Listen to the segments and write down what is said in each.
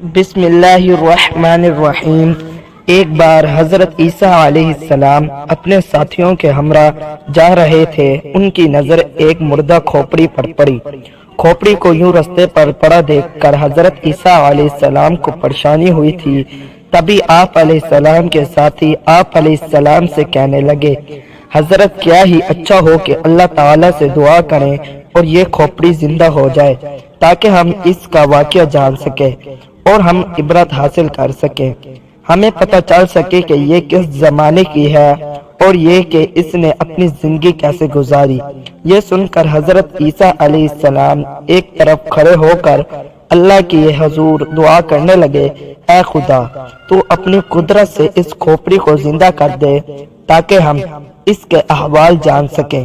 بسم اللہ الرحمن الرحیم۔ ایک بار حضرت عیسیٰ علیہ السلام اپنے ساتھیوں کے ہمراہ جا رہے تھے۔ ان کی نظر ایک مردہ کھوپڑی پر پڑی۔ کھوپڑی کو یوں رستے پر پڑا دیکھ کر حضرت عیسیٰ علیہ السلام کو پریشانی ہوئی تھی۔ تبھی آپ علیہ السلام کے ساتھی آپ علیہ السلام سے کہنے لگے، حضرت کیا ہی اچھا ہو کہ اللہ تعالیٰ سے دعا کریں اور یہ کھوپڑی زندہ ہو جائے تاکہ ہم اس کا واقعہ جان سکیں اور ہم عبرت حاصل کر سکیں، ہمیں پتہ چل سکے کہ یہ کس زمانے کی ہے اور یہ کہ اس نے اپنی زندگی کیسے گزاری۔ یہ سن کر حضرت عیسیٰ علیہ السلام ایک طرف کھڑے ہو کر اللہ کی حضور دعا کرنے لگے، اے خدا تو اپنی قدرت سے اس کھوپڑی کو زندہ کر دے تاکہ ہم اس کے احوال جان سکیں۔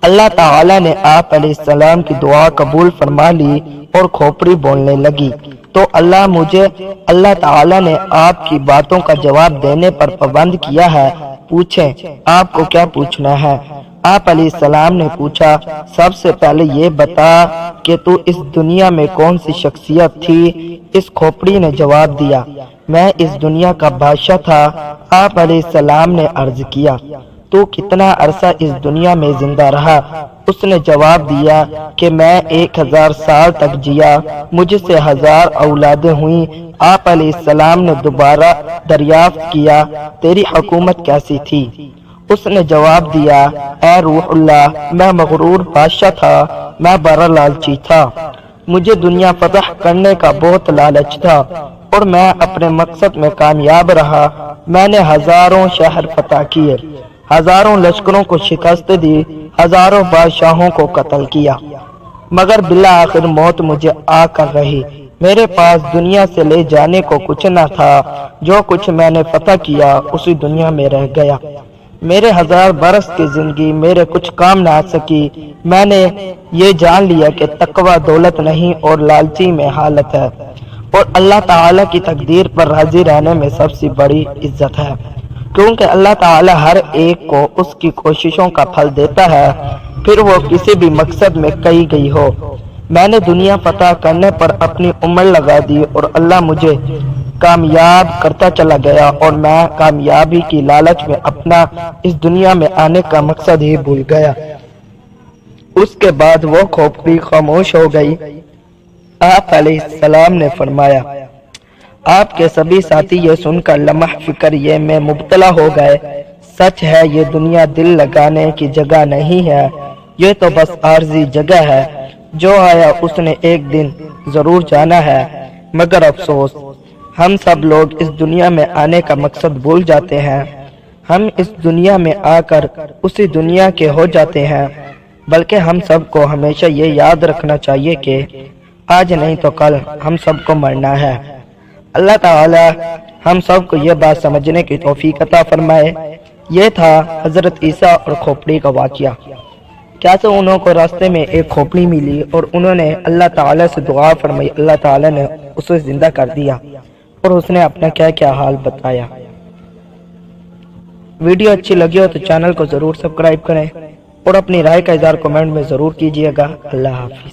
اللہ تعالیٰ نے آپ علیہ السلام کی دعا قبول فرما لی اور کھوپڑی بولنے لگی۔ تو اللہ تعالیٰ نے آپ کی باتوں کا جواب دینے پر پابند کیا ہے، پوچھیں آپ کو کیا پوچھنا ہے۔ آپ علیہ السلام نے پوچھا، سب سے پہلے یہ بتا کہ تو اس دنیا میں کون سی شخصیت تھی؟ اس کھوپڑی نے جواب دیا، میں اس دنیا کا بادشاہ تھا۔ آپ علیہ السلام نے عرض کیا، تو کتنا عرصہ اس دنیا میں زندہ رہا؟ اس نے جواب دیا کہ میں 1000 سال تک جیا، مجھ سے 1000 اولادیں ہوئیں۔ آپ علیہ السلام نے دوبارہ دریافت کیا، تیری حکومت کیسی تھی؟ اس نے جواب دیا، اے روح اللہ، میں مغرور بادشاہ تھا، میں بڑا لالچی تھا، مجھے دنیا فتح کرنے کا بہت لالچ تھا اور میں اپنے مقصد میں کامیاب رہا۔ میں نے ہزاروں شہر فتح کیے، ہزاروں لشکروں کو شکست دی، ہزاروں بادشاہوں کو قتل کیا، مگر بالآخر موت مجھے آ کر رہی۔ میرے پاس دنیا سے لے جانے کو کچھ نہ تھا، جو کچھ میں نے فتح کیا اسی دنیا میں رہ گیا۔ میرے 1000 برس کی زندگی میرے کچھ کام نہ آ سکی۔ میں نے یہ جان لیا کہ تقوی دولت نہیں اور لالچی میں حالت ہے، اور اللہ تعالیٰ کی تقدیر پر راضی رہنے میں سب سے بڑی عزت ہے، کیونکہ اللہ تعالیٰ ہر ایک کو اس کی کوششوں کا پھل دیتا ہے، پھر وہ کسی بھی مقصد میں کہی گئی ہو۔ میں نے دنیا فتح کرنے پر اپنی عمر لگا دی اور اللہ مجھے کامیاب کرتا چلا گیا، اور میں کامیابی کی لالچ میں اپنا اس دنیا میں آنے کا مقصد ہی بھول گیا۔ اس کے بعد وہ کھوپڑی خاموش ہو گئی۔ آپ علیہ السلام نے فرمایا، آپ کے سبھی ساتھی یہ سن کر لمحہ فکر یہ میں مبتلا ہو گئے، سچ ہے یہ دنیا دل لگانے کی جگہ نہیں ہے، یہ تو بس عارضی جگہ ہے، جو آیا اس نے ایک دن ضرور جانا ہے، مگر افسوس ہم سب لوگ اس دنیا میں آنے کا مقصد بھول جاتے ہیں۔ ہم اس دنیا میں آ کر اسی دنیا کے ہو جاتے ہیں، بلکہ ہم سب کو ہمیشہ یہ یاد رکھنا چاہیے کہ آج نہیں تو کل ہم سب کو مرنا ہے۔ اللہ تعالی ہم سب کو یہ بات سمجھنے کی توفیق عطا فرمائے۔ یہ تھا حضرت عیسیٰ اور کھوپڑی کا واقعہ۔ کیسے انہوں کو راستے میں ایک کھوپڑی ملی اور انہوں نے اللہ تعالیٰ سے دعا فرمائی، اللہ تعالیٰ نے اسے زندہ کر دیا اور اس نے اپنا کیا کیا حال بتایا۔ ویڈیو اچھی لگی ہو تو چینل کو ضرور سبسکرائب کریں اور اپنی رائے کا اظہار کمنٹ میں ضرور کیجیے گا۔ اللہ حافظ۔